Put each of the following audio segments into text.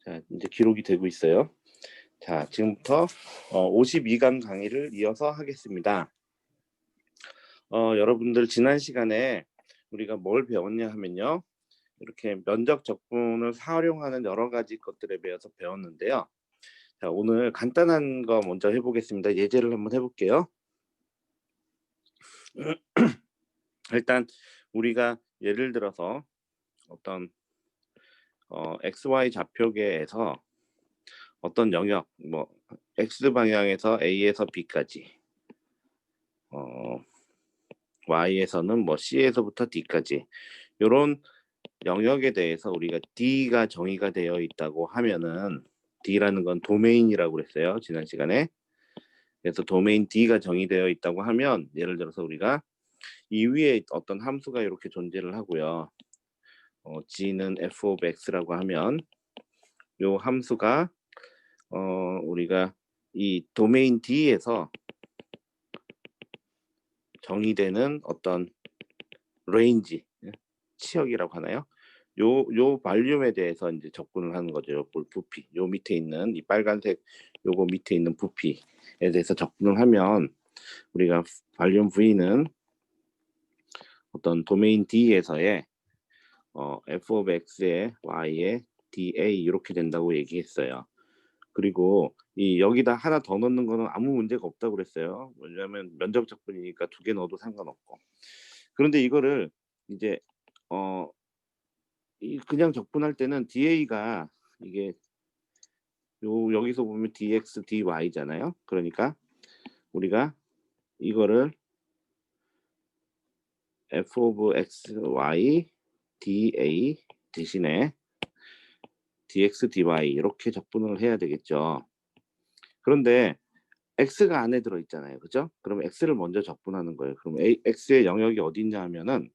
자, 이제 기록이 되고 있어요. 자, 지금부터 52강 강의를 이어서 하겠습니다. 여러분들 지난 시간에 우리가 뭘 배웠냐 하면요. 이렇게 면적 적분을 활용하는 여러 가지 것들에 대해서 배웠는데요. 자, 오늘 간단한 거 먼저 해보겠습니다. 예제를 한번 해볼게요. 일단 우리가 예를 들어서 어떤 XY 좌표계에서 어떤 영역, 뭐 X 방향에서 A에서 B까지, Y에서는 뭐 C에서부터 D까지 이런 영역에 대해서 우리가 D가 정의가 되어 있다고 하면은, D라는 건 도메인이라고 그랬어요, 지난 시간에. 그래서 도메인 D가 정의되어 있다고 하면, 예를 들어서 우리가 이 위에 어떤 함수가 이렇게 존재를 하고요. G는 f of x라고 하면 요 함수가 우리가 이 도메인 D에서 정의되는 어떤 레인지, 치역이라고 하나요? 요 발륨에 대해서 이제 접근을 하는 거죠. 요 부피, 요 밑에 있는 이 빨간색 요거 밑에 있는 부피에 대해서 접근을 하면, 우리가 발륨 V는 어떤 도메인 D에서의 f of x의 y의 dA 이렇게 된다고 얘기했어요. 그리고 이 여기다 하나 더 넣는 거는 아무 문제가 없다고 그랬어요. 왜냐하면 면적 적분이니까 두 개 넣어도 상관없고. 그런데 이거를 이제 그냥 적분할 때는 DA가 이게 여기서 보면 DX, DY잖아요. 그러니까 우리가 이거를 F of XY DA 대신에 DX, DY 이렇게 적분을 해야 되겠죠. 그런데 X가 안에 들어있잖아요. 그죠? 그럼 X를 먼저 적분하는 거예요. 그럼 X의 영역이 어디 있냐 하면은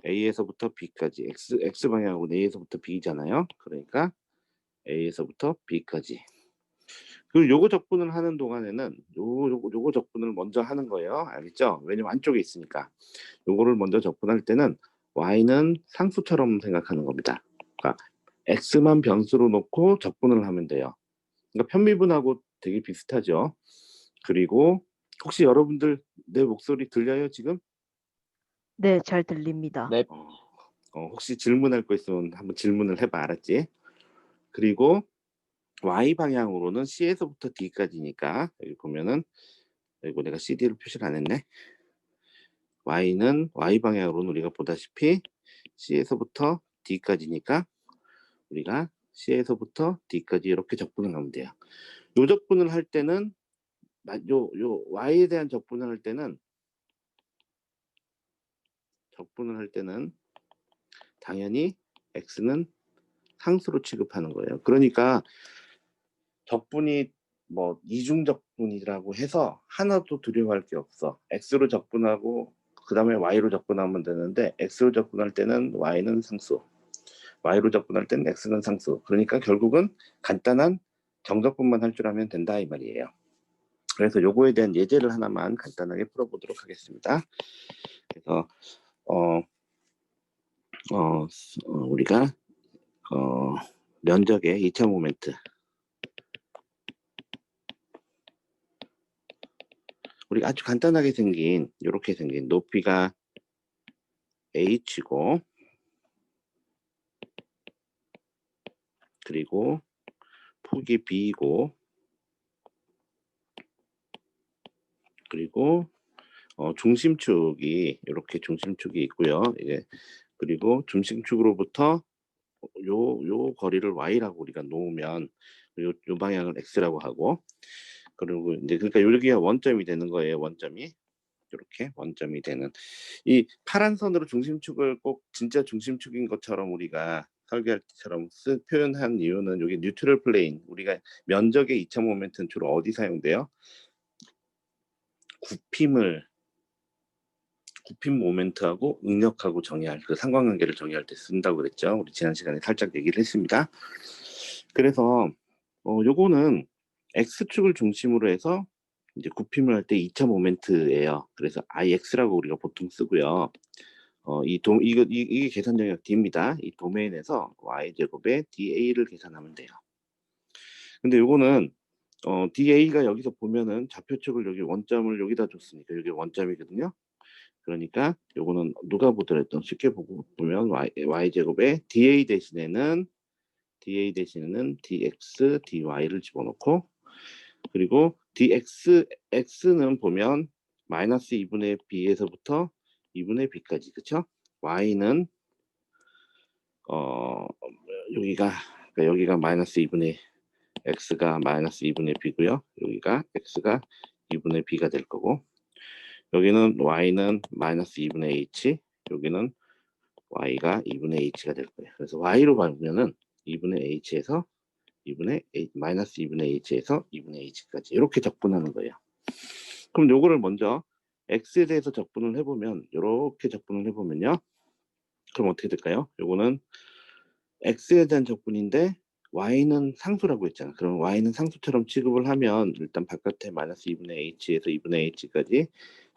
A에서부터 B까지, X 방향으로 A에서부터 B잖아요. 그러니까 A에서부터 B까지. 그리고 요거 적분을 하는 동안에는 요거 적분을 먼저 하는 거예요. 알겠죠? 왜냐면 안쪽에 있으니까. 요거를 먼저 적분할 때는 y는 상수처럼 생각하는 겁니다. 그러니까 x만 변수로 놓고 적분을 하면 돼요. 그러니까 편미분하고 되게 비슷하죠. 그리고 혹시 여러분들 내 목소리 들려요 지금? 네, 잘 들립니다. 네. 혹시 질문할 거 있으면 한번 질문을 해봐. 알았지? 그리고 y 방향으로는 C에서부터 D까지니까 여기 보면은, 이거 내가 CD를 표시를 안 했네. y는 y 방향으로는 우리가 보다시피 C에서부터 D까지니까 우리가 C에서부터 D까지 이렇게 적분을 하면 돼요. 요 적분을 할 때는 요 y에 대한 적분을 할 때는 당연히 x는 상수로 취급하는 거예요. 그러니까 적분이 뭐 이중적분이라고 해서 하나도 두려워할 게 없어. x로 적분하고 그 다음에 y로 적분하면 되는데, x로 적분할 때는 y는 상수, y로 적분할 때는 x는 상수. 그러니까 결국은 간단한 정적분만 할 줄 알면 된다 이 말이에요. 그래서 요거에 대한 예제를 하나만 간단하게 풀어보도록 하겠습니다. 그래서 우리가 면적의 2차 모멘트, 우리가 아주 간단하게 생긴 이렇게 생긴 높이가 h고, 그리고 폭이 b고, 그리고 중심축이 이렇게 중심축이 있고요. 이게 그리고 중심축으로부터 요 거리를 y라고 우리가 놓으면 요 방향을 x라고 하고, 그리고 이제 그러니까 여기가 원점이 되는 거예요. 원점이 이렇게 원점이 되는, 이 파란 선으로 중심축을 꼭 진짜 중심축인 것처럼 우리가 설계할 때처럼 표현한 이유는, 여기 뉴트럴 플레인, 우리가 면적의 2차 모멘트는 주로 어디 사용돼요? 굽힘 모멘트하고 응력하고 정의할, 그 상관관계를 정의할 때 쓴다고 그랬죠. 우리 지난 시간에 살짝 얘기를 했습니다. 그래서 요거는 x축을 중심으로 해서 이제 굽힘을 할 때 2차 모멘트예요. 그래서 IX라고 우리가 보통 쓰고요. 이게 계산 영역 D입니다. 이 도메인에서 y 제곱의 DA를 계산하면 돼요. 근데 요거는 DA가 여기서 보면은 좌표축을 여기 원점을 여기다 줬으니까 여기 원점이거든요. 그러니까 요거는 누가 보더라도 쉽게 보면 y제곱에 DA 대신에는 dx, dy를 집어넣고, 그리고 x는 보면 마이너스 2분의 b에서부터 2분의 b까지, 그쵸? y는 여기가 마이너스 2분의 x가 마이너스 2분의 b고요. 여기가 x가 2분의 b가 될 거고, 여기는 y는 마이너스 2분의 h, 여기는 y가 2분의 h가 될 거예요. 그래서 y로 보면은 2분의 h에서 마이너스 2분의 h에서 2분의 h까지 이렇게 적분하는 거예요. 그럼 요거를 먼저 x에 대해서 적분을 해보면, 이렇게 적분을 해보면요. 그럼 어떻게 될까요? 요거는 x에 대한 적분인데 y는 상수라고 했잖아. 그럼 y는 상수처럼 취급을 하면 일단 바깥에 마이너스 2분의 h에서 2분의 h까지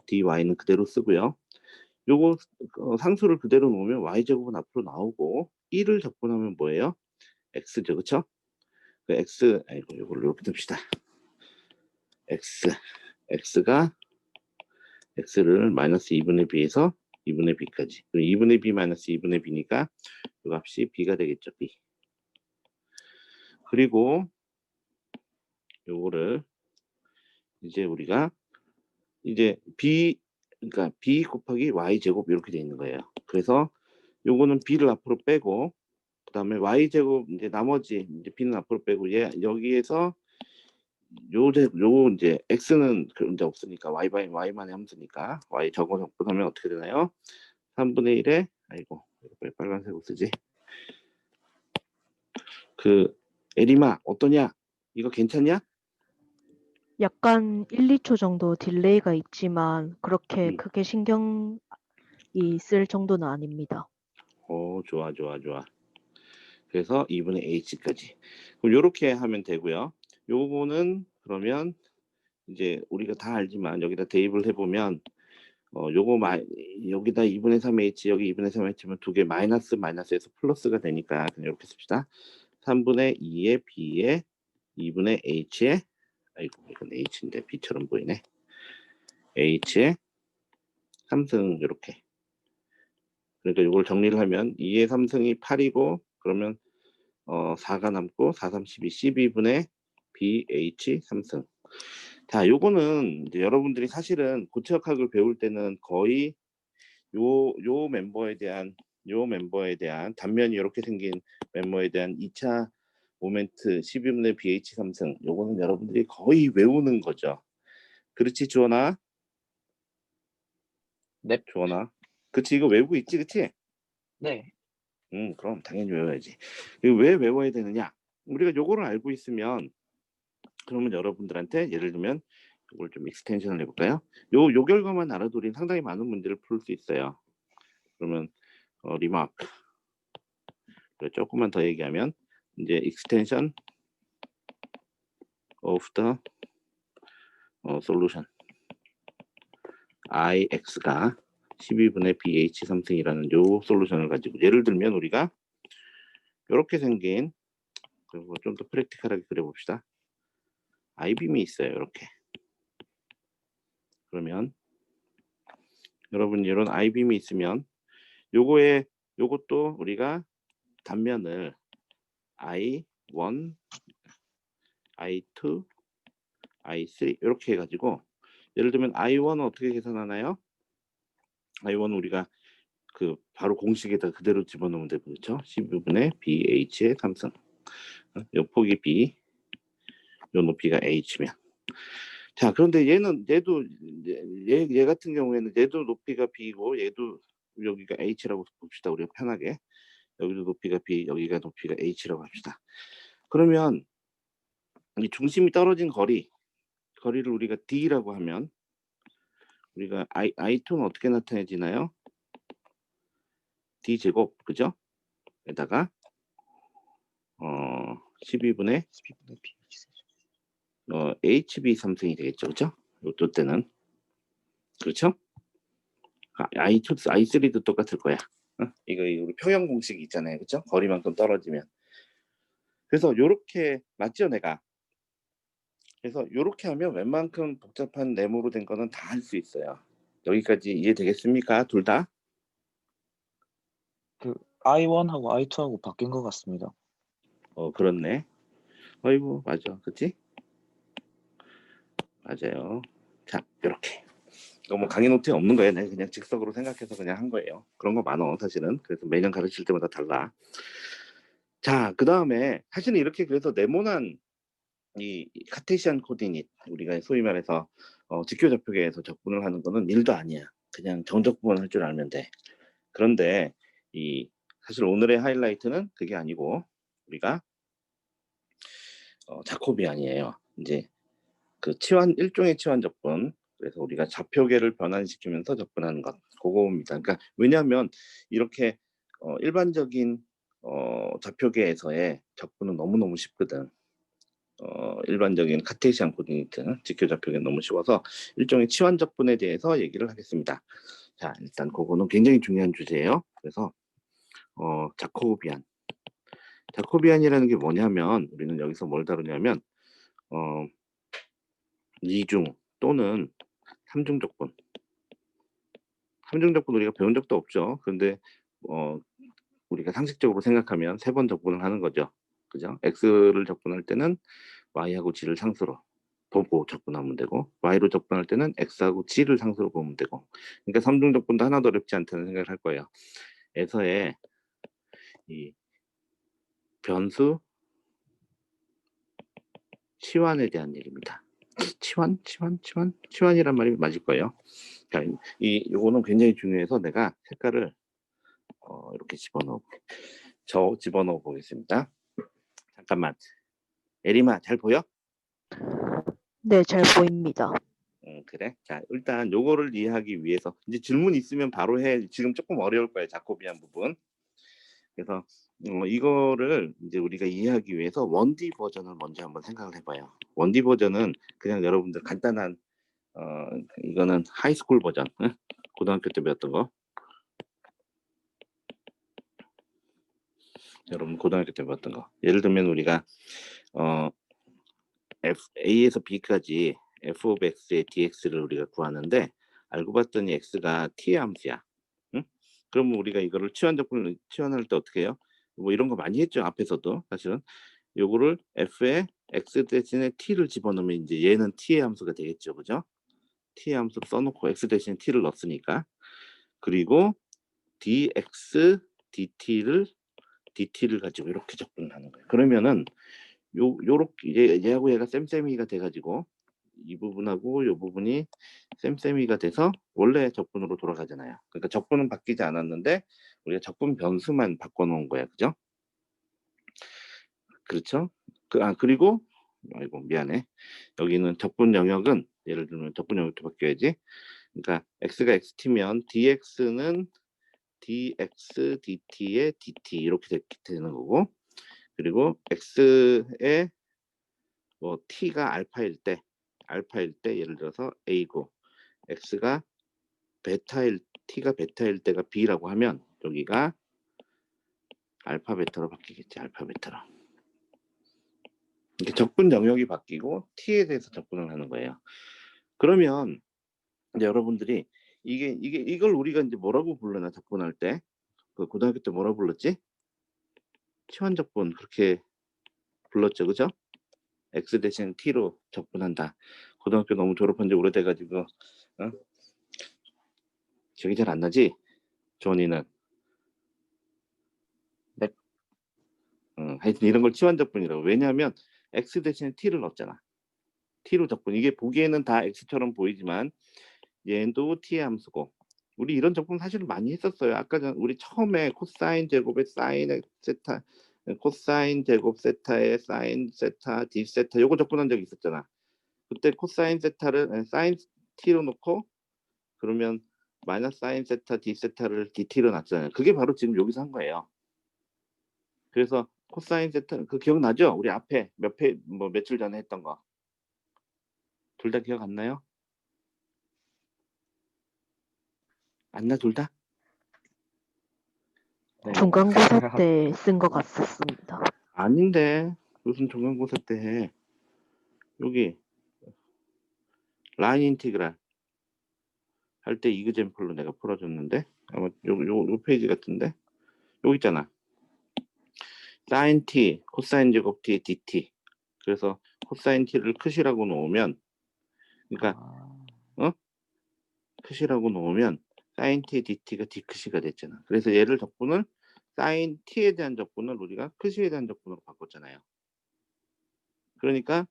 dy는 그대로 쓰고요. 요거 상수를 그대로 놓으면 y제곱은 앞으로 나오고 1을 적분하면 뭐예요? x죠, 그쵸? 그 x, 아이고, 요걸 이렇게 둡시다. x를 마이너스 2분의 b에서 2분의 b까지. 그럼 2분의 b 마이너스 2분의 b니까 이 값이 b가 되겠죠, b. 그리고 요거를 이제 우리가 이제 그러니까 b 곱하기 y 제곱 이렇게 돼 있는 거예요. 그래서 요거는 b를 앞으로 빼고, 그 다음에 y 제곱 이제 나머지 이제 b는 앞으로 빼고, 얘 여기에서 요 이제 x는 이제 없으니까 y만의 함수니까 y 저거 적분하면 어떻게 되나요? 3분의 1에 아이고 왜 빨간색으로 쓰지? 에리마 어떠냐? 이거 괜찮냐? 약간 1, 2초 정도 딜레이가 있지만 그렇게 음. 크게 신경이 쓸 정도는 아닙니다. 좋아. 그래서 2분의 h까지. 그럼 요렇게 하면 되고요. 요거는 그러면 이제 우리가 다 알지만 여기다 대입을 해보면 여기다 2분의 3h, 여기 2분의 3h면 두 개 마이너스에서 플러스가 되니까 그냥 이렇게 씁시다. 3분의 2의 b에 2분의 h에, 아이고 이건 h인데 b처럼 보이네. h에 3승 이렇게. 그러니까 이걸 정리를 하면 2의 3승이 8이고, 그러면 4가 남고 4, 3, 12, 12분의 bh 3승. 자, 요거는 이제 여러분들이 사실은 고체역학을 배울 때는 거의 요 멤버에 대한 단면이 이렇게 생긴 멤버에 대한 2차 모멘트 12분의 bh 3승, 요거는 여러분들이 거의 외우는 거죠. 그렇지, 주원아? 네. 주원아. 그치, 이거 외우고 있지, 그치? 네. 그럼 당연히 외워야지. 이거 왜 외워야 되느냐? 우리가 요거를 알고 있으면, 그러면 여러분들한테 예를 들면 이걸 좀 익스텐션을 해볼까요? 요 결과만 알아도 우리는 상당히 많은 문제를 풀 수 있어요. 그러면 리마크 조금만 더 얘기하면 이제 extension of the solution ix가 12분의 bh 3승이라는 요 솔루션을 가지고, 예를 들면 우리가 이렇게 생긴, 그리고 좀 더 프랙티컬하게 그려봅시다. 아이빔이 있어요, 이렇게. 그러면 여러분 이런 아이빔이 있으면 요것도 우리가 단면을 I1, I2, I3 이렇게 해가지고, 예를 들면 I1은 어떻게 계산하나요? I1은 우리가 바로 공식에다 그대로 집어넣으면 되고, 그렇죠? 12분의 BH의 3승. 요 폭이 B, 요 높이가 H면. 자, 그런데 얘도 얘 같은 경우에는 얘도 높이가 B고 얘도 여기가 H라고 봅시다. 우리가 편하게. 여기도 높이가 B, 여기가 높이가 H라고 합시다. 그러면 이 중심이 떨어진 거리를 우리가 D라고 하면, 우리가 I2는 어떻게 나타내지나요? D 제곱, 그죠? 에다가 12분의 HB 3승이 되겠죠, 그죠? 요또 때는 그렇죠? I3도 똑같을 거야. 이거 우리 평형 공식이 있잖아요, 그죠? 거리만큼 떨어지면. 그래서 요렇게 맞죠, 내가? 그래서 요렇게 하면 웬만큼 복잡한 네모로 된 거는 다 할 수 있어요. 여기까지 이해되겠습니까? 둘 다? 그 I1하고 I2하고 바뀐 것 같습니다. 그렇네. 어이구, 맞아. 그치? 맞아요. 자, 요렇게. 이거 뭐 강의 노트에 없는 거예요. 내가 그냥 즉석으로 생각해서 그냥 한 거예요. 그런 거 많어, 사실은. 그래서 매년 가르칠 때마다 달라. 자, 그 다음에 사실은 이렇게 그래서 네모난 이 카테시안 코디닛, 우리가 소위 말해서 직교좌표계에서 적분을 하는 거는 일도 아니야. 그냥 정적분 할 줄 알면 돼. 그런데 이 사실 오늘의 하이라이트는 그게 아니고 우리가 자코비안이에요. 이제 그 치환, 일종의 치환 적분. 그래서 우리가 좌표계를 변환시키면서 적분하는 것, 그거입니다. 그러니까 왜냐하면 이렇게 일반적인 좌표계에서의 적분은 너무너무 쉽거든. 일반적인 카테시안 코디네이트 직교좌표계는 너무 쉬워서 일종의 치환 적분에 대해서 얘기를 하겠습니다. 자, 일단 그거는 굉장히 중요한 주제예요. 그래서 자코비안. 자코비안이라는 게 뭐냐면 우리는 여기서 뭘 다루냐면 이중 또는 삼중 적분. 삼중 적분 우리가 배운 적도 없죠. 그런데 우리가 상식적으로 생각하면 세 번 적분을 하는 거죠. 그죠? x를 적분할 때는 y하고 g를 상수로 보고 적분하면 되고, y로 적분할 때는 x하고 g를 상수로 보면 되고. 그러니까 삼중 적분도 하나도 어렵지 않다는 생각을 할 거예요. 에서의 이 변수 치환에 대한 얘기입니다. 치환이란 말이 맞을 거예요. 그러니까 요거는 굉장히 중요해서 내가 색깔을 이렇게 집어넣어 보겠습니다. 잠깐만. 에리마 잘 보여? 네, 잘 보입니다. 그래. 자, 일단 요거를 이해하기 위해서 이제 질문 있으면 바로 해. 지금 조금 어려울 거예요. 자코비안 부분. 그래서 이거를 이제 우리가 이해하기 위해서 1D 버전을 먼저 한번 생각을 해봐요. 1D 버전은 그냥 여러분들 간단한 이거는 하이스쿨 버전, 고등학교 때 배웠던 거. 여러분 고등학교 때 배웠던 거. 예를 들면 우리가 A에서 B까지 f of x의 dx를 우리가 구하는데 알고 봤더니 x가 t의 함수야. 응? 그러면 우리가 이거를 치환할 때 어떻게 해요? 뭐 이런 거 많이 했죠. 앞에서도 사실은 요거를 f에 x 대신에 t를 집어넣으면 이제 얘는 t의 함수가 되겠죠. 그죠? t의 함수를 써놓고 x 대신에 t를 넣었으니까. 그리고 dx dt를 가지고 이렇게 접근을 하는 거예요. 그러면은 요렇게 얘하고 얘가 쌤쌤이가 돼가지고 이 부분하고 이 부분이 쌤쌤이가 돼서 원래 적분으로 돌아가잖아요. 그러니까 적분은 바뀌지 않았는데 우리가 적분 변수만 바꿔놓은 거야, 그죠? 그렇죠? 그리고 아이고 미안해. 여기는 적분 영역은 예를 들면 적분 영역도 바뀌어야지. 그러니까 x가 xt면 dx는 dx dt의 dt 이렇게 되는 거고, 그리고 x의 뭐 t가 알파일 때 예를 들어서 a고 x가 t가 베타일 때가 b라고 하면 여기가 알파 베타로 바뀌겠지. 알파 베타로. 이렇게 적분 영역이 바뀌고 t에 대해서 적분을 하는 거예요. 그러면 이제 여러분들이 이걸 우리가 이제 뭐라고 불러나 적분할 때, 그 고등학교 때 뭐라고 불렀지? 치환적분 그렇게 불렀죠, 그죠? x 대신 t로 적분한다. 고등학교 너무 졸업한 지 오래돼가지고 기억이 잘 안 나지? 조원이는. 네. 하여튼 이런 걸 치환적분이라고. 왜냐하면 x 대신에 t를 넣었잖아. t로 적분. 이게 보기에는 다 x처럼 보이지만 얘도 t의 함수고. 우리 이런 적분 사실은 많이 했었어요. 아까 우리 처음에 코사인 제곱에 사인 세타, 코사인 제곱 세타에 사인 세타, d 세타 요거 적분한 적 있었잖아. 그때 코사인 세타를 사인 t로 놓고 그러면 마이너스 사인 세타 d 세타를 dt로 놨잖아요. 그게 바로 지금 여기서 한 거예요. 그래서 코사인 세타 그 기억나죠? 우리 앞에 며칠 전에 했던 거. 둘 다 기억 안 나요? 안 나 둘 다? 네. 중간고사 때 쓴 것 같았습니다. 아닌데 무슨 중간고사 때 해. 여기 라인 인티그랄 할 때 이그젠플로 내가 풀어줬는데 아마 요 페이지 같은데 여기 있잖아. 사인 t 코사인 제곱 t dt. 그래서 코사인 t를 크시라고 놓으면 그러니까 아, 크시라고 놓으면 사인 t dt가 d 크시가 됐잖아. 그래서 얘를 적분을 사인 t에 대한 적분을 우리가 크시에 대한 적분으로 바꿨잖아요. 그러니까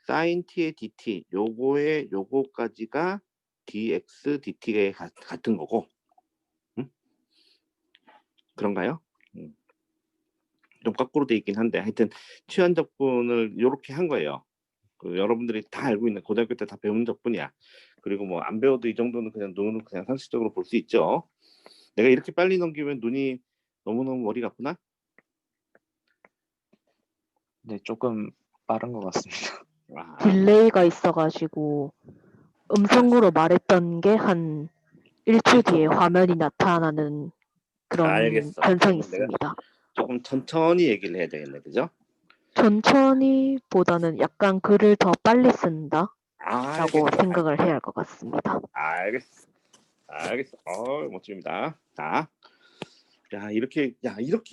사인 t의 dt 요거까지가 dx dt가 같은 거고, 응? 그런가요? 좀 거꾸로 돼 있긴 한데 하여튼 취한 적분을 이렇게 한 거예요. 여러분들이 다 알고 있는 고등학교 때 다 배운 적분이야. 그리고 뭐 안 배워도 이 정도는 그냥 눈으로 그냥 상식적으로 볼 수 있죠. 내가 이렇게 빨리 넘기면 눈이 너무너무 머리가 아프나? 네, 조금 빠른 것 같습니다. 아, 딜레이가 있어가지고 음성으로 말했던 게 한 1초 뒤에 화면이 나타나는 그런 알겠어. 현상이 그러면 내가 있습니다. 조금 천천히 얘기를 해야 되겠네, 그죠? 천천히보다는 약간 글을 더 빨리 쓴다라고 알겠어. 생각을 해야 할 것 같습니다. 알겠어. 알겠어. 멋집니다. 자, 이렇게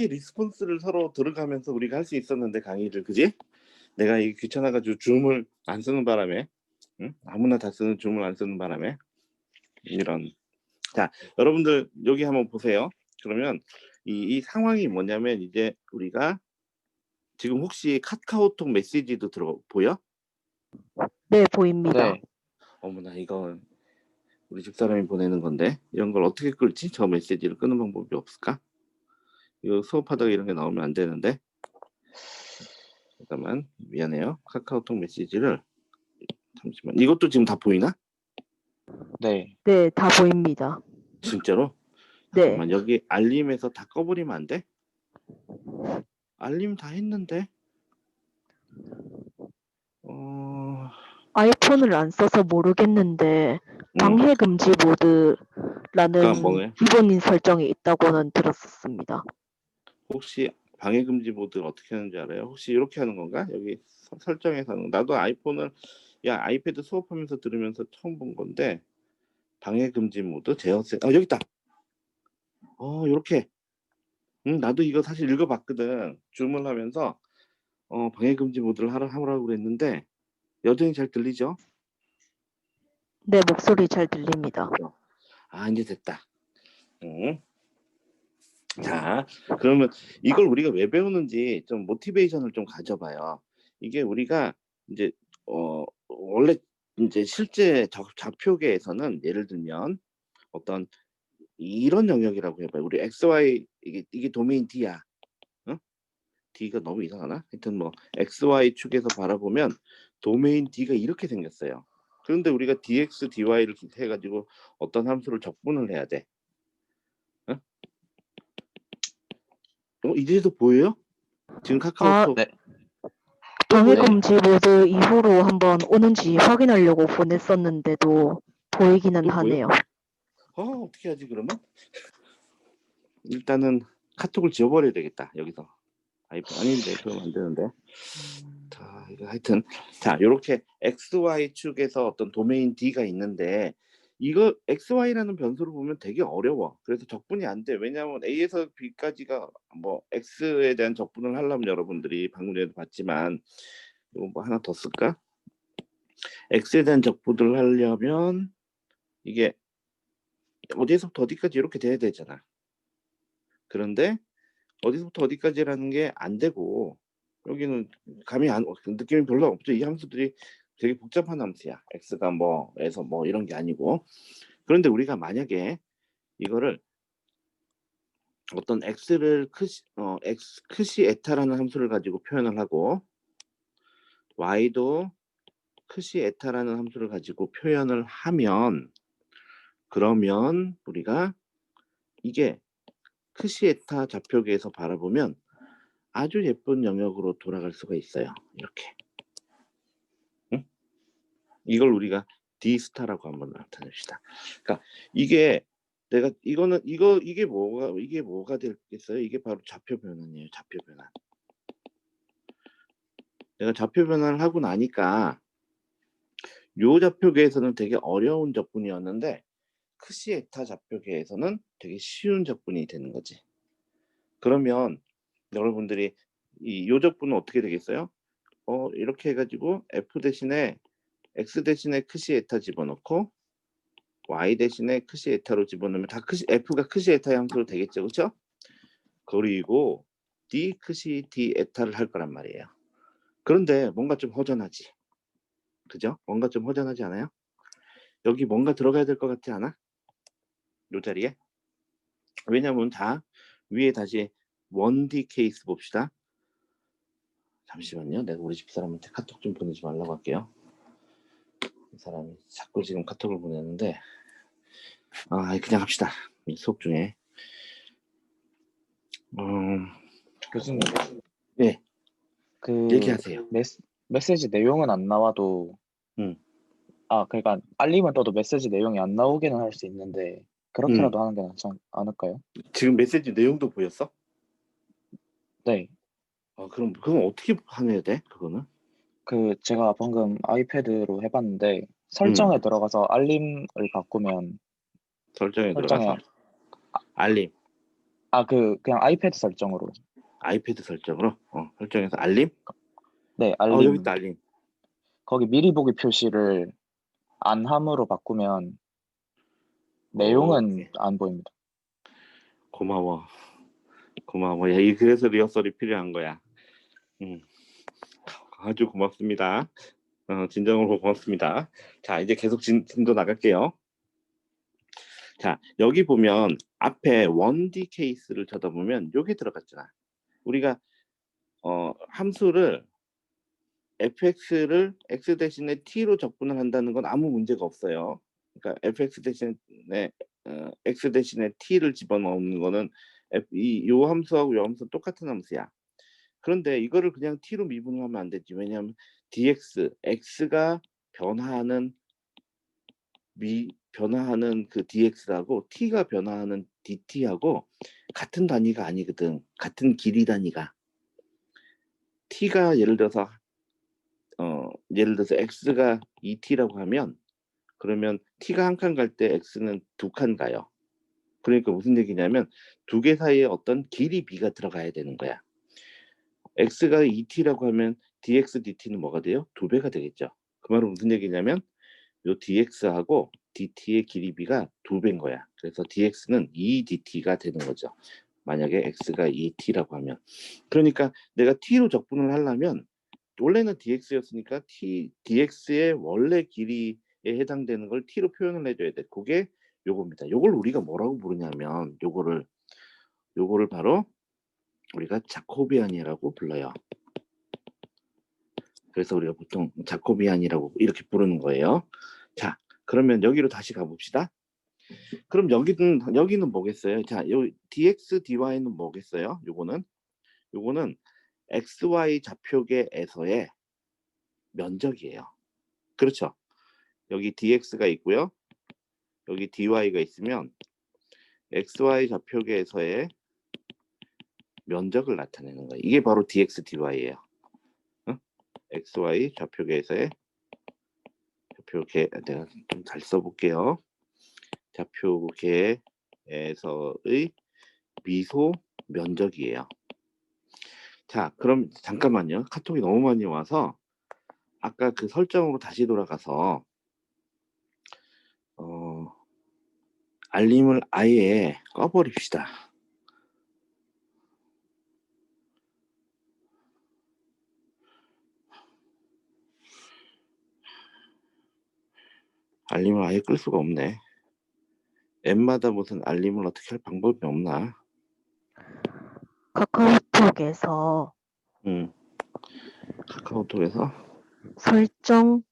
리스폰스를 서로 들어가면서 우리가 할 수 있었는데 강의를, 그지? 내가 이 귀찮아가지고 줌을 안 쓰는 바람에, 응? 아무나 다 쓰는 줌을 안 쓰는 바람에 이런. 자, 여러분들 여기 한번 보세요. 그러면 이 상황이 뭐냐면 이제 우리가 지금 혹시 카카오톡 메시지도 보여? 네, 보입니다. 네, 어머나, 이거 우리 집사람이 보내는 건데 이런 걸 어떻게 끌지? 저 메시지를 끄는 방법이 없을까? 이거 수업하다가 이런 게 나오면 안 되는데. 잠깐만, 미안해요. 카카오톡 메시지를 잠시만. 이것도 지금 다 보이나? 네. 네, 다 보입니다. 진짜로? 네, 잠깐만, 여기 알림에서 다 꺼버리면 안 돼? 알림 다 했는데. 아이폰을 안 써서 모르겠는데 방해 금지 그러니까 모드라는 뭐예요? 기본인 설정이 있다고는 들었었습니다. 혹시 방해 금지 모드 어떻게 하는지 알아요? 혹시 이렇게 하는 건가? 여기 설정에서 하는 거. 나도 아이폰을 아이패드 수업하면서 들으면서 처음 본 건데 방해 금지 모드 제어세. 여기 있다. 이렇게. 나도 이거 사실 읽어봤거든. 주문을 하면서 방해 금지 모드를 하라고 그랬는데 여전히 잘 들리죠? 네, 목소리 잘 들립니다. 이제 됐다. 자, 그러면 이걸 우리가 왜 배우는지 좀 모티베이션을 좀 가져봐요. 이게 우리가 이제 원래 이제 실제 좌표계에서는 예를 들면 어떤 이런 영역이라고 해봐요. 우리 XY 이게 도메인 D야. 어? D가 너무 이상하나? 하여튼 뭐 XY 축에서 바라보면 도메인 D가 이렇게 생겼어요. 그런데 우리가 DX, DY를 해가지고 어떤 함수를 적분을 해야 돼. 이제도 보여요? 지금 카카오톡. 네. 방해 보여? 금지 모드 이후로 한번 오는지 확인하려고 보냈었는데도 보이기는 또 보여? 하네요. 어떻게 하지 그러면? 일단은 카톡을 지워버려야 되겠다. 여기서. 아이폰 아닌데 그러면 안 되는데. 자, 이거 하여튼 이렇게 XY 축에서 어떤 도메인 D가 있는데 이거 XY라는 변수를 보면 되게 어려워. 그래서 적분이 안 돼. 왜냐하면 A에서 B까지가 뭐 X에 대한 적분을 하려면 여러분들이 방금 전에도 봤지만 이거 뭐 하나 더 쓸까? X에 대한 적분을 하려면 이게 어디서부터 어디까지 이렇게 돼야 되잖아. 그런데 어디서부터 어디까지라는 게 안 되고 여기는 감이 느낌이 별로 없죠. 이 함수들이 되게 복잡한 함수야. x가 뭐에서 뭐 이런 게 아니고. 그런데 우리가 만약에 이거를 어떤 x를 크시 에타라는 함수를 가지고 표현을 하고 y도 크시 에타라는 함수를 가지고 표현을 하면 그러면 우리가 이게 크시 에타 좌표계에서 바라보면 아주 예쁜 영역으로 돌아갈 수가 있어요. 이렇게. 응? 이걸 우리가 D 스타라고 한번 나타냅시다. 그러니까 이게 내가 이게 뭐가 되겠어요? 이게 바로 좌표 변환이에요. 좌표 변환. 내가 좌표 변환을 하고 나니까 요 좌표계에서는 되게 어려운 적분이었는데 크시 에타 좌표계에서는 되게 쉬운 적분이 되는 거지. 그러면 여러분들이 요 적분은 어떻게 되겠어요? 이렇게 해가지고 F 대신에 X 대신에 크시 에타 집어넣고 Y 대신에 크시 에타로 집어넣으면 다 F가 크시 에타 함수로 되겠죠, 그렇죠? 그리고 D 크시 D 에타를 할 거란 말이에요. 그런데 뭔가 좀 허전하지, 그죠? 뭔가 좀 허전하지 않아요? 여기 뭔가 들어가야 될 것 같지 않아? 요 자리에? 왜냐면 자 위에 다시 1D 케이스 봅시다. 잠시만요. 내가 우리 집사람한테 카톡 좀 보내지 말라고 할게요. 이 사람이 자꾸 지금 카톡을 보내는데 그냥 합시다. 이 수업 중에 교수님, 네, 그 얘기하세요. 메시지 내용은 안 나와도 그러니까 알림을 떠도 메시지 내용이 안 나오게는 할 수 있는데 그렇게라도 하는 게 낫지 않을까요? 지금 메시지 내용도 보였어? 네. 그럼 어떻게 해야 돼? 그거는? 제가 방금 아이패드로 해봤는데 설정에 들어가서 알림을 바꾸면 설정에 설정에 들어가서 알림, 그냥 아이패드 설정으로. 아이패드 설정으로 설정해서 알림? 네, 여기 알림. 있다, 알림. 거기 미리 보기 표시를 안함으로 바꾸면 내용은 오케이. 안 보입니다. 고마워. 야, 그래서 리허설이 필요한 거야. 아주 고맙습니다. 진정으로 고맙습니다. 자, 이제 계속 진도 나갈게요. 자, 여기 보면 앞에 1D 케이스를 쳐다보면 여기 들어갔잖아. 우리가 함수를 fx를 x 대신에 t로 적분을 한다는 건 아무 문제가 없어요. 그러니까 fx 대신에 x 대신에 t를 집어넣는 거는 요 함수하고 요 함수 똑같은 함수야. 그런데 이거를 그냥 t로 미분하면 안 되지. 왜냐하면 dx, x가 변화하는 그 dx하고 t가 변화하는 dt하고 같은 단위가 아니거든. 같은 길이 단위가. t가 예를 들어서 x가 2t라고 하면 그러면 t가 한 칸 갈 때 x는 2칸 가요. 그러니까 무슨 얘기냐면 두 개 사이에 어떤 길이 b가 들어가야 되는 거야. x가 2t라고 하면 dx dt는 뭐가 돼요? 2배가 되겠죠. 그 말은 무슨 얘기냐면 요 dx하고 dt의 길이 b가 2배인 거야. 그래서 dx는 2dt가 되는 거죠. 만약에 x가 2t라고 하면. 그러니까 내가 t로 적분을 하려면 원래는 dx였으니까 dx의 원래 길이에 해당되는 걸 t로 표현을 해줘야 돼. 그게 요겁니다. 요걸 우리가 뭐라고 부르냐면 요거를 바로 우리가 자코비안이라고 불러요. 그래서 우리가 보통 자코비안이라고 이렇게 부르는 거예요. 자, 그러면 여기로 다시 가봅시다. 그럼 여기는 뭐겠어요? 자, 요 dx dy는 뭐겠어요? 요거는 xy 좌표계에서의 면적이에요. 그렇죠? 여기 dx가 있고요. 여기 dy가 있으면 xy 좌표계에서의 면적을 나타내는 거예요. 이게 바로 dx dy예요. xy 좌표계에서의 좌표계, 내가 좀 잘 써볼게요. 좌표계에서의 미소 면적이에요. 자, 그럼 잠깐만요. 카톡이 너무 많이 와서 아까 그 설정으로 다시 돌아가서 알림을 아예 꺼버립시다. 알림을 아예 끌 수가 없네. 앱마다 무슨 알림을 어떻게 할 방법이 없나? 카카오톡에서 카카오톡에서 설정,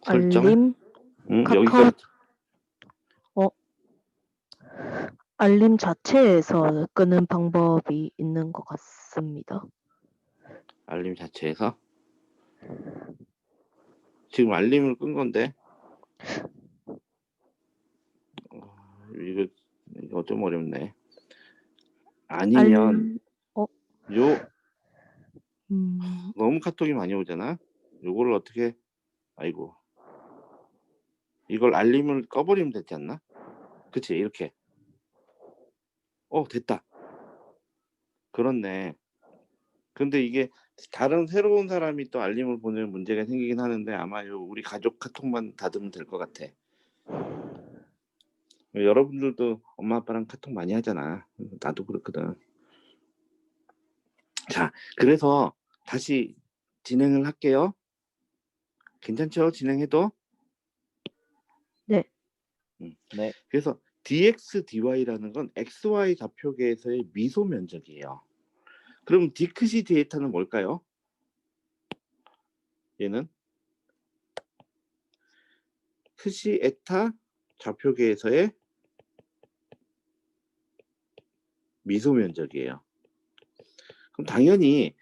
설정? 알림, 여기까지. 알림 자체에서 끄는 방법이 있는 것 같습니다. 알림 자체에서? 지금 알림을 끈 건데 이거 좀 어렵네. 아니면 너무 카톡이 많이 오잖아. 요거를 어떻게 아이고 이걸 알림을 꺼버리면 되지 않나? 그치? 이렇게. 됐다. 그렇네. 근데 이게 다른 새로운 사람이 또 알림을 보내면 문제가 생기긴 하는데 아마 우리 가족 카톡만 닫으면 될 것 같아. 여러분들도 엄마 아빠랑 카톡 많이 하잖아. 나도 그렇거든. 자, 그래서 다시 진행을 할게요. 괜찮죠? 진행해도? 네. 네. 그래서 dx, dy라는 건 xy 좌표계에서의 미소 면적이에요. 그럼 디크시 디에타는 뭘까요? 얘는 크시 에타 좌표계에서의 미소 면적이에요. 그럼 당연히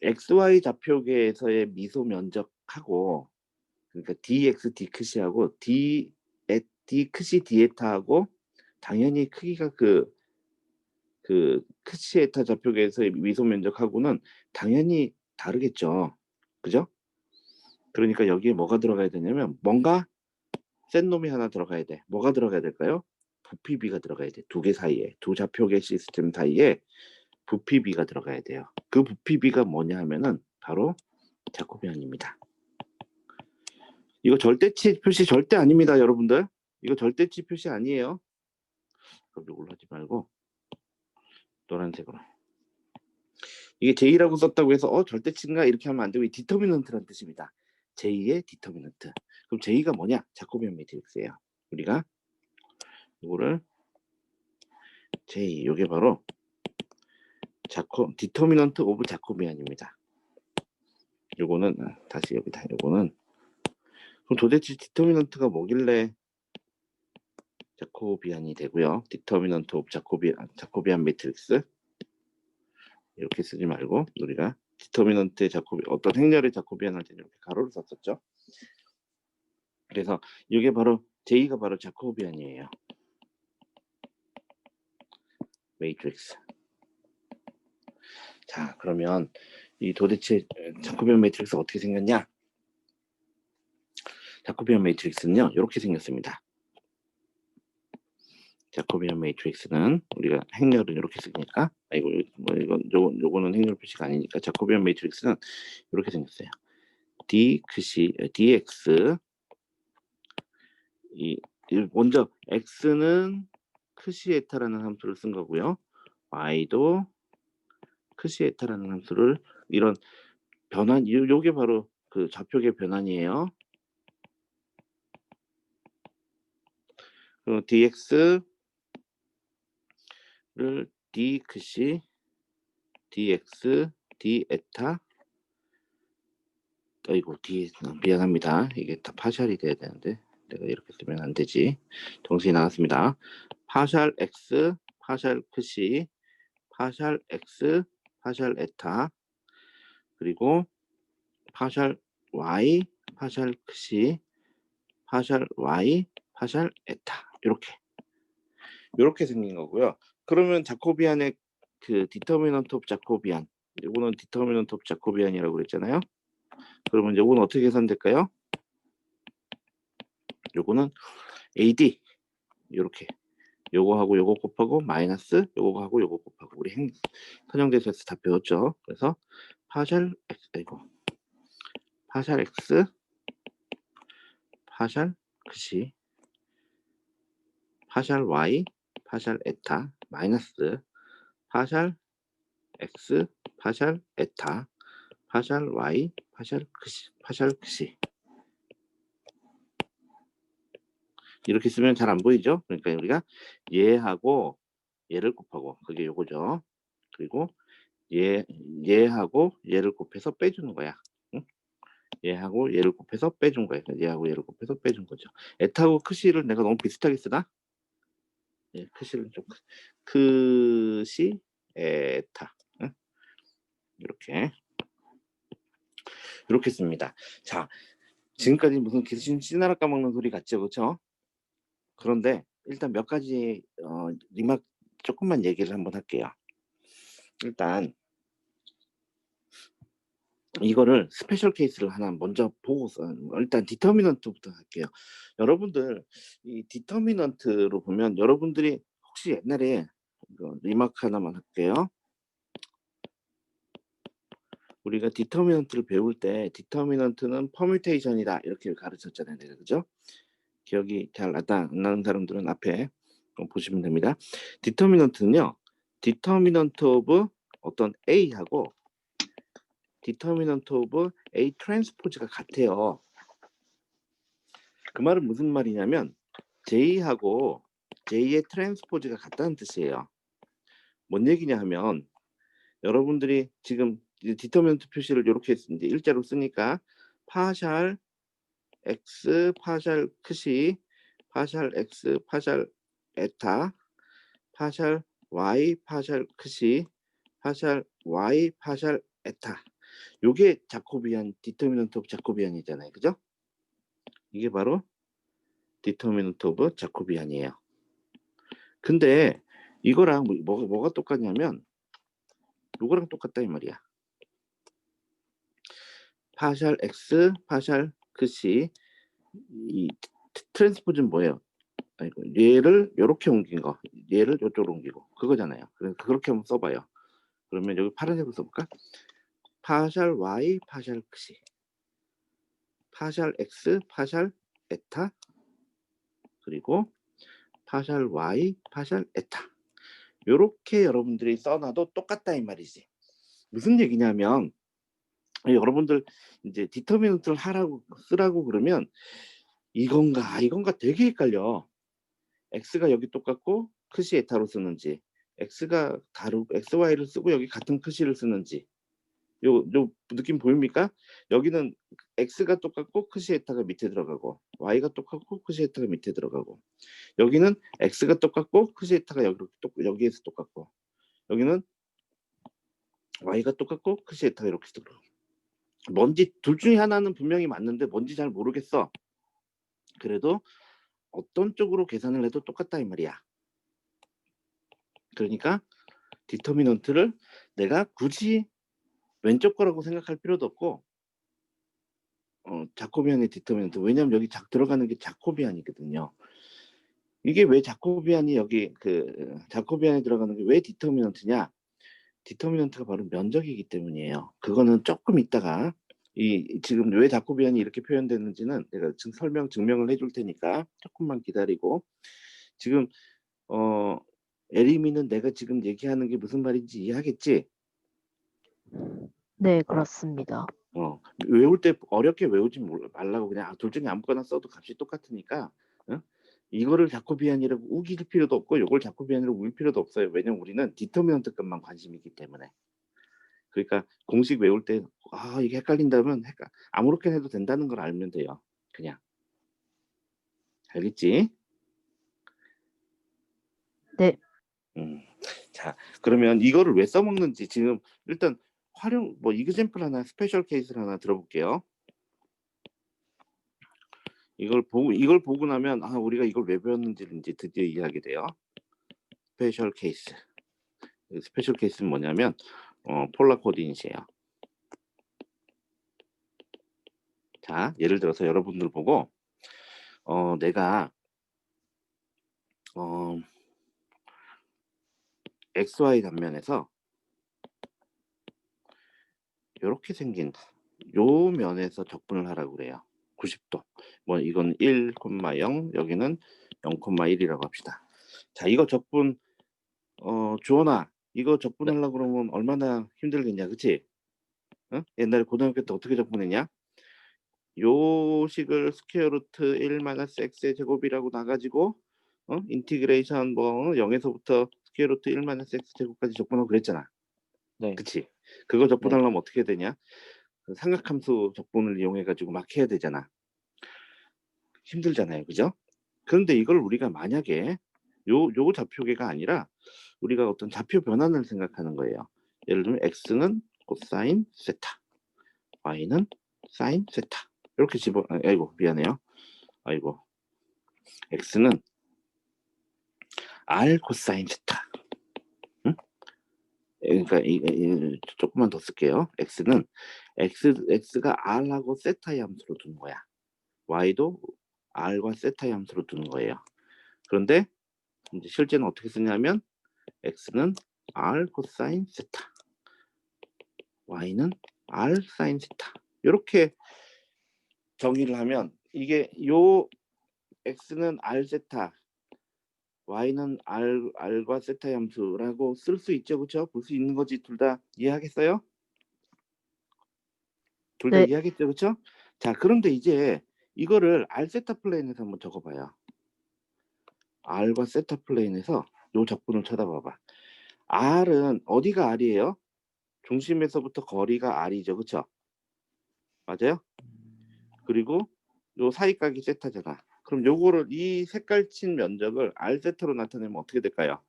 xy 좌표계에서의 미소 면적하고 그러니까 dx d크시하고 d크시 디에타하고 당연히 크기가 그 크시 에타 좌표계에서의 미소 면적하고는 당연히 다르겠죠. 그죠? 그러니까 여기에 뭐가 들어가야 되냐면 뭔가 센 놈이 하나 들어가야 돼. 뭐가 들어가야 될까요? 부피비가 들어가야 돼. 두 개 사이에, 두 좌표계 시스템 사이에 부피비가 들어가야 돼요. 그 부피비가 뭐냐 하면은 바로 자코비안입니다. 이거 절대치 표시 절대 아닙니다, 여러분들. 이거 절대치 표시 아니에요. 그럼 이걸로 하지 말고 노란색으로. 이게 J라고 썼다고 해서 절대치인가 이렇게 하면 안 되고 이 디터미넌트란 뜻입니다. J의 디터미넌트. 그럼 J가 뭐냐? 자코비안 매트릭스예요. 우리가 이거를 J, 요게 바로 디터미넌트 오브 자코비안입니다. 요거는 다시 여기다. 요거는 그럼 도대체 디터미넌트가 뭐길래 자코비안이 되고요. 디터미넌트 오브 자코비안 매트릭스 이렇게 쓰지 말고 우리가 디터미넌트의 어떤 행렬의 자코비안 할 때는 이렇게 가로를 썼었죠. 그래서 이게 바로 J가 바로 자코비안이에요. 매트릭스. 자, 그러면 이 도대체 자코비안 매트릭스 어떻게 생겼냐? 자코비안 매트릭스는요, 이렇게 생겼습니다. 자코비안 매트릭스는 우리가 행렬은 이렇게 쓰니까 요거는 행렬 표시가 아니니까 자코비안 매트릭스는 이렇게 생겼어요. dx 먼저 x는 크시에타라는 함수를 쓴 거고요. y도 크시에타라는 함수를 이런 변환 요게 바로 그 좌표계 변환이에요. dx를 d크시 dx d에타 미안합니다. 이게 다 파샬이 돼야 되는데 내가 이렇게 쓰면 안 되지. 정신이 나갔습니다. 파샬 x 파샬 크시 파샬 x 파샬 에타 그리고 파샬 y 파샬 크시 파샬 y 파샬 에타 이렇게 생긴 거고요. 그러면 자코비안의 그 디터미넌트 오브 자코비안 이거는 디터미넌트 오브 자코비안이라고 그랬잖아요. 그러면 요거는 어떻게 계산될까요? 요거는 AD 이렇게 요거하고 요거 곱하고 마이너스 요거하고 요거 곱하고 우리 선형대수에서 다 배웠죠. 그래서 파샬 x 파샬 x 파샬 크시 파샬 y 파샬 에타 마이너스 파샬 x 파샬 에타 파샬 y 파샬 크시 이렇게 쓰면 잘 안 보이죠? 그러니까 우리가 얘하고 얘를 곱하고 그게 요거죠. 그리고 얘하고 얘를 곱해서 빼주는 거야. 응? 얘하고 얘를 곱해서 빼준 거야. 얘하고 얘를 곱해서 빼준 거죠. 에타하고 크시를 내가 너무 비슷하게 쓰나? 예, 크시를 좀 크시 에타 응? 이렇게 씁니다. 자, 지금까지 무슨 귀신 씨나라 까먹는 소리 같죠, 그렇죠? 그런데 일단 몇 가지 리막 조금만 얘기를 한번 할게요. 일단 이거를 스페셜 케이스를 하나 먼저 보고서 일단 디터미넌트부터 할게요. 여러분들 이 디터미넌트로 보면 여러분들이 혹시 옛날에 이거 리마크 하나만 할게요. 우리가 디터미넌트를 배울 때 디터미넌트는 퍼뮤테이션이다 이렇게 가르쳤잖아요. 내가 그죠? 기억이 잘 안 나는 사람들은 앞에 보시면 됩니다. 디터미넌트는요. 디터미넌트 오브 어떤 A하고 디터미넌트 오브 A 트랜스포즈가 같아요. 그 말은 무슨 말이냐면 J하고 J의 트랜스포즈가 같다는 뜻이에요. 뭔 얘기냐 하면 여러분들이 지금 디터미넌트 표시를 이렇게 이제 일자로 쓰니까 파샬 x 파샬 크시 파샬 x 파샬 에타 파샬 y 파샬 크시 파샬 y 파샬 에타 요게 자코비안 디터미넌트 오브 자코비안이잖아요. 그죠? 이게 바로 디터미넌트 오브 자코비안이에요. 근데 이거랑 뭐가 똑같냐면 요거랑 똑같다 이 말이야. 파샬 x 파샬 크시 이 트랜스포즈는 뭐예요? 아이고, 얘를 요렇게 옮긴 거 얘를 요쪽으로 옮기고 그거잖아요. 그래서 그렇게 한번 써봐요. 그러면 여기 파란색으로 써볼까? 파샬 y 파샬 크시 파샬 x 파샬 에타 그리고 파샬 y 파샬 에타 요렇게 여러분들이 써놔도 똑같다 이 말이지. 무슨 얘기냐면 여러분들 이제 디터미넌트를 쓰라고 그러면 이건가 되게 헷갈려. x가 여기 똑같고 크시 에타로 쓰는지 x가 다르고 xy를 쓰고 여기 같은 크시를 쓰는지 요 느낌 보입니까? 여기는 x가 똑같고 크시 에타가 밑에 들어가고 y가 똑같고 크시 에타가 밑에 들어가고 여기는 x가 똑같고 크시 에타가 여기에서 똑같고 여기는 y가 똑같고 크시 에타가 이렇게 들어가고 뭔지 둘 중에 하나는 분명히 맞는데 뭔지 잘 모르겠어. 그래도 어떤 쪽으로 계산을 해도 똑같다 이 말이야. 그러니까 디터미넌트를 내가 굳이 왼쪽 거라고 생각할 필요도 없고 자코비안의 디터미넌트 왜냐면 여기 들어가는 게 자코비안이거든요. 이게 왜 자코비안이 여기 자코비안에 들어가는 게 왜 디터미넌트냐? 디터미넌트가 바로 면적이기 때문이에요. 그거는 조금 있다가 지금 왜 자코비안이 이렇게 표현되는지는 내가 지금 증명을 해줄 테니까 조금만 기다리고 지금 에리미는 내가 지금 얘기하는 게 무슨 말인지 이해하겠지? 네, 그렇습니다. 외울 때 어렵게 외우지 말라고 그냥 둘 중에 아무거나 써도 값이 똑같으니까 이거를 자코비안이라고 우길 필요도 없고 이걸 자코비안이라고 우길 필요도 없어요. 왜냐면 우리는 디터미넌트 값만 관심이기 때문에. 그러니까 공식 외울 때 이게 헷갈린다면 아무렇게나 해도 된다는 걸 알면 돼요. 그냥. 알겠지? 네. 자, 그러면 이거를 왜 써먹는지 지금 일단 이그젬플 하나, 스페셜 케이스를 하나 들어볼게요. 이걸 보고 나면 우리가 이걸 왜 배웠는지를 이제 드디어 이해하게 돼요. 스페셜 케이스. 스페셜 케이스는 뭐냐면 폴라 코디닛이에요. 자, 예를 들어서 여러분들 보고 내가 XY 단면에서 이렇게 생긴 요 면에서 적분을 하라고 그래요. 90도. 뭐 이건 1,0 여기는 0,1이라고 합시다. 자, 이거 적분 주원아 이거 적분하려고 그러면 얼마나 힘들겠냐, 그치? 옛날에 고등학교 때 어떻게 적분했냐? 요 식을 스퀘어 루트 1 마이너스 x의 제곱이라고 나가지고 인티그레이션 0에서부터 스퀘어 루트 1 마이너스 x 제곱까지 적분하고 그랬잖아. 네. 그치? 그거 적분하려면 어떻게 되냐? 삼각함수 적분을 이용해 가지고 막 해야 되잖아. 힘들잖아요, 그죠? 그런데 이걸 우리가 만약에 요 좌표계가 아니라 우리가 어떤 좌표 변환을 생각하는 거예요. 예를 들면 x는 코사인 세타, y는 사인 세타. 이렇게 아이고 미안해요. 아이고 x는 r 코사인 세타, 그러니까 조금만 더 쓸게요. x는 x가 r하고 세타의 함수로 두는 거야. y도 r과 세타의 함수로 두는 거예요. 그런데 이제 실제는 어떻게 쓰냐면 x는 r 코사인 세타, y는 r 사인 세타 이렇게 정의를 하면 이게 요 x는 r 세타, y는 r과 세타의 함수라고 쓸 수 있죠, 그렇죠? 볼 수 있는 거지. 둘 다 이해하겠어요? 둘 다 네. 이해하겠죠, 그렇죠? 자, 그런데 이제 이거를 r 세타 플레인에서 한번 적어봐요. r과 세타 플레인에서 요 적분을 찾아봐봐. r은 어디가 r이에요? 중심에서부터 거리가 r이죠, 그렇죠? 맞아요? 그리고 요 사이각이 세타잖아. 그럼 요거를 이 색깔 친 면적을 r 세타로 나타내면 어떻게 될까요?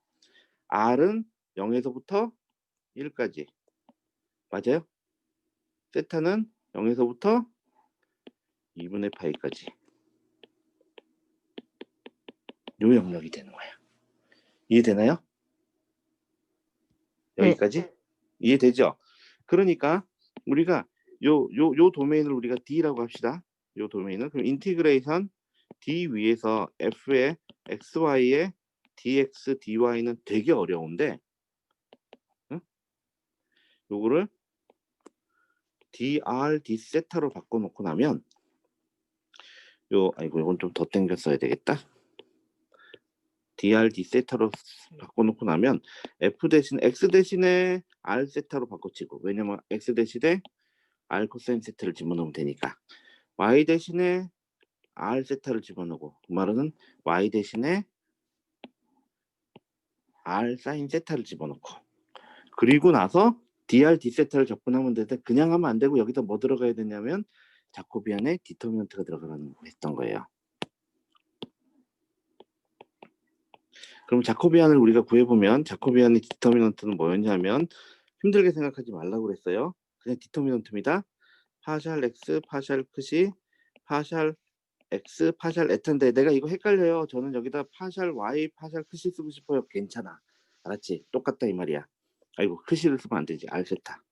r은 0에서부터 1까지. 맞아요? 세타는 0에서부터 2분의 파이까지. 요 영역이 되는 거야. 이해되나요? 네. 여기까지? 이해되죠? 그러니까 우리가 요 도메인을 우리가 D라고 합시다. 요 도메인을. 그럼 인티그레이션 D 위에서 F의 XY의 DX, DY는 되게 어려운데, 응? 요거를 DR, D 세타로 바꿔놓고 나면 아이고 이건 좀 더 당겼어야 되겠다. DR, D 세타로 바꿔놓고 나면 F 대신 X 대신에 R 세타로 바꿔치고, 왜냐면 X 대신에 R 코사인 세타를 집어넣으면 되니까. Y 대신에 R 세타를 집어넣고, 그 말은 Y 대신에 R 사인 세타를 집어넣고, 그리고 나서 DR, D 세타를 적분하면 되는데 그냥 하면 안 되고 여기다 뭐 들어가야 되냐면 자코비안의 디터미넌트가 들어가라는 거 했던 거예요. 그럼 자코비안을 우리가 구해보면 자코비안의 디터미넌트는 뭐였냐면 힘들게 생각하지 말라고 그랬어요. 그냥 디터미넌트입니다. 파샬 x, 파샬 크시, 파샬 x, 파샬 에탄데 내가 이거 헷갈려요. 저는 여기다 파샬 y, 파샬 크시 쓰고 싶어요. 괜찮아. 알았지? 똑같다 이 말이야. 아이고 크시를 쓰면 안 되지. r 세타.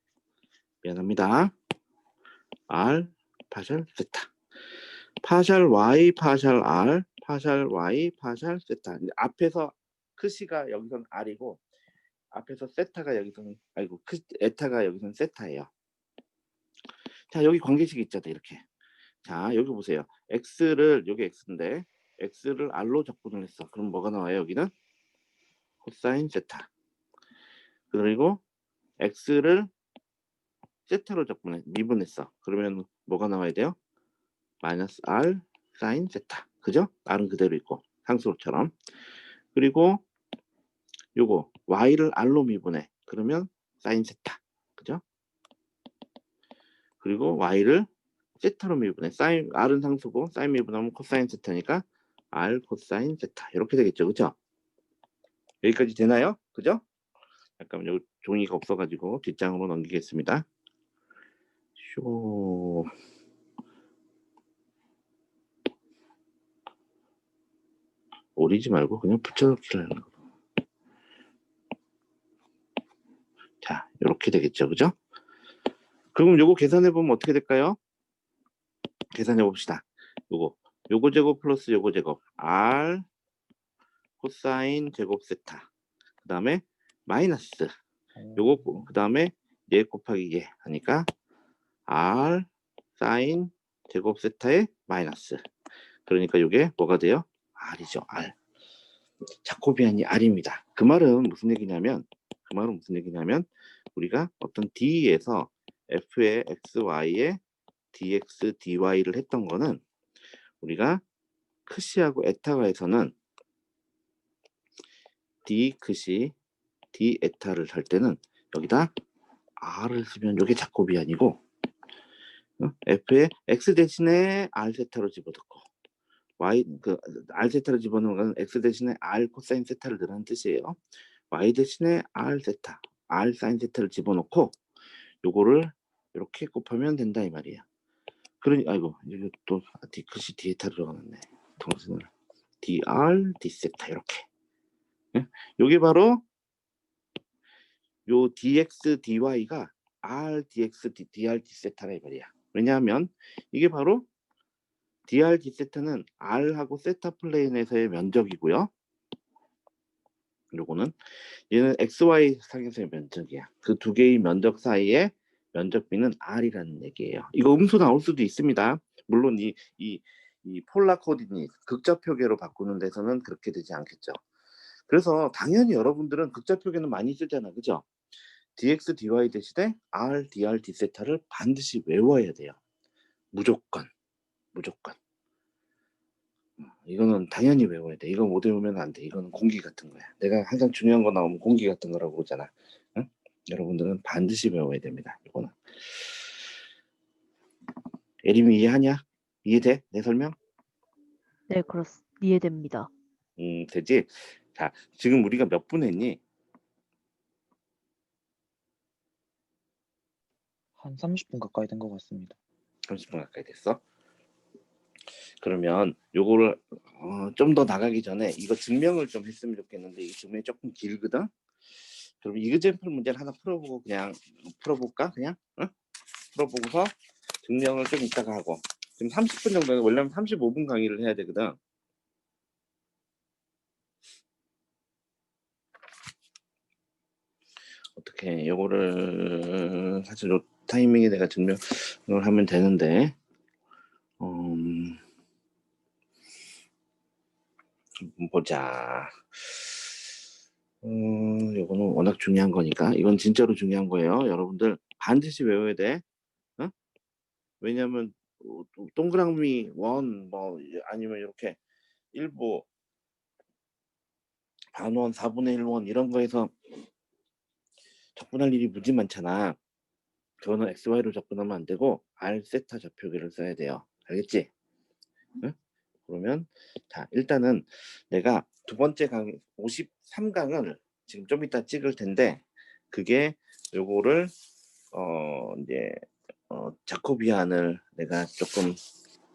미안합니다. r 파샬 세타. 파샬 y, 파샬 r, 파샬 y, 파샬 세타. 앞에서 크시가 여기선 r이고 앞에서 세타가 여기서는 아이고 에타가 여기서는 세타예요. 자, 여기 관계식이 있잖아 이렇게. 자, 여기 보세요. x를 여기 x인데 x를 r로 적분을 했어. 그럼 뭐가 나와요? 여기는 코사인 세타. 그리고 x를 세타로 적분해 미분했어. 그러면 뭐가 나와야 돼요? 마이너스 r 사인 세타. 그죠? r은 그대로 있고 상수로처럼. 그리고 요거 y를 r로 미분해. 그러면 사인 세타. 그죠? 그리고 y를 세타로 미분해. 사인 r은 상수고 사인 미분하면 코사인 세타니까 r 코사인 세타. 이렇게 되겠죠. 그죠? 여기까지 되나요? 그죠? 잠깐만 여기 종이가 없어가지고 뒷장으로 넘기겠습니다. 쇼. 오리지 말고 그냥 붙여넣기를 하는 거. 자, 이렇게 되겠죠. 그죠? 그럼 요거 계산해 보면 어떻게 될까요? 계산해 봅시다. 요거 제곱 플러스 요거 제곱 r 코사인 제곱 세타. 그 다음에 마이너스 요거 그 다음에 얘 곱하기 얘 하니까 r 사인 제곱 세타의 마이너스. 그러니까 요게 뭐가 돼요? r이죠. r. 자코비안이 r입니다. 그 말은 무슨 얘기냐면 우리가 어떤 D에서 F의 XY에 DX, DY를 했던 거는 우리가 크시하고 에타가에서는 D 크시, D 에타를 할 때는 여기다 R을 쓰면 이게 자코비안이고 F의 X 대신에 R 세타로 집어넣고 Y R 세타로 집어넣는 건 X 대신에 R 코사인 세타를 넣는 뜻이에요. Y 대신에 R 세타, R 사인 세타를 집어넣고 요거를 이렇게 곱하면 된다 이 말이야. 그러니 아이고 이거 또 D 크시 D 에타 들어가네. 동선을 DR D 세타 이렇게. 요게 바로 요 dx dy가 r dx dr d 세타라 이 말이야. 왜냐하면 이게 바로 dr d 세타는 r하고 세타 플레인에서의 면적이고요. 요거는 얘는 xy 상에서의 면적이야. 그 두 개의 면적 사이에 면적비는 r이라는 얘기예요. 이거 음수 나올 수도 있습니다. 물론 이 폴라 코디니 극좌표계로 바꾸는 데서는 그렇게 되지 않겠죠. 그래서 당연히 여러분들은 극좌표계는 많이 쓰잖아, 그죠? dx dy 대신에 r dr d 세타를 반드시 외워야 돼요. 무조건. 이거는 당연히 외워야 돼. 이거 못 외우면 안 돼. 이거는 공기 같은 거야. 내가 항상 중요한 거 나오면 공기 같은 거라고 그러잖아. 응? 여러분들은 반드시 외워야 됩니다. 이거는. 예림이 이해하냐? 이해돼? 내 설명? 네, 이해됩니다. 되지? 자, 지금 우리가 몇 분 했니? 한 30분 가까이 된 것 같습니다. 30분 가까이 됐어? 그러면 요거를 좀 더 나가기 전에 이거 증명을 좀 했으면 좋겠는데 이 증명이 조금 길거든? 그럼 이그젠플 문제를 하나 풀어보고 그냥 풀어볼까? 그냥? 응? 풀어보고서 증명을 좀 이따가 하고 지금 30분 정도는 원래는 35분 강의를 해야 되거든. 어떻게 요거를 사실 요 타이밍에 내가 증명을 하면 되는데 보자. 요거는 워낙 중요한 거니까 이건 진짜로 중요한 거예요. 여러분들 반드시 외워야 돼. 어? 왜냐면 동그라미 원 뭐 아니면 이렇게 일부 반원 4분의 1원 이런 거에서 접근할 일이 무지 많잖아. 그거는 XY로 접근하면 안 되고 R 세타 좌표계를 써야 돼요. 알겠지? 응? 그러면 자 일단은 내가 두 번째 강의 53강을 지금 좀 이따 찍을 텐데 그게 요거를 이제 자코비안을 내가 조금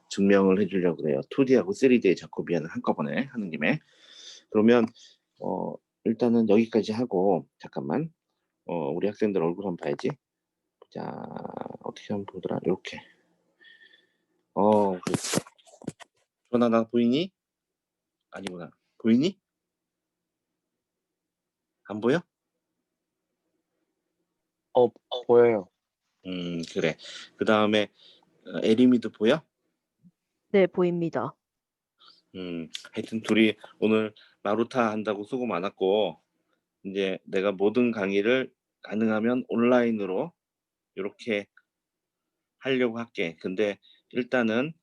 증명을 해주려고 그래요. 2D하고 3D의 자코비안을 한꺼번에 하는 김에 그러면 일단은 여기까지 하고 잠깐만 우리 학생들 얼굴 한번 봐야지. 자 어떻게 한번 보더라. 이렇게 전화 나 보이니? 아니구나. 보이니? 안 보여? 보여요. 그래. 그 다음에 에리미도 보여? 네, 보입니다. 하여튼 둘이 오늘 마루타 한다고 수고 많았고 이제 내가 모든 강의를 가능하면 온라인으로 이렇게 하려고 할게. 근데 일단은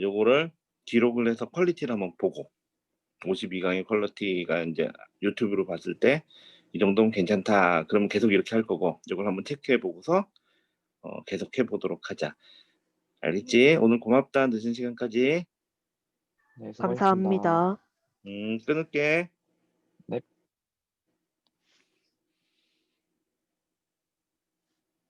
요거를 기록을 해서 퀄리티를 한번 보고 52강의 퀄리티가 이제 유튜브로 봤을 때 이 정도면 괜찮다. 그러면 계속 이렇게 할 거고 이걸 한번 체크해 보고서 계속 해보도록 하자. 알겠지? 오늘 고맙다. 늦은 시간까지. 네, 수고하셨습니다. 감사합니다. 끊을게.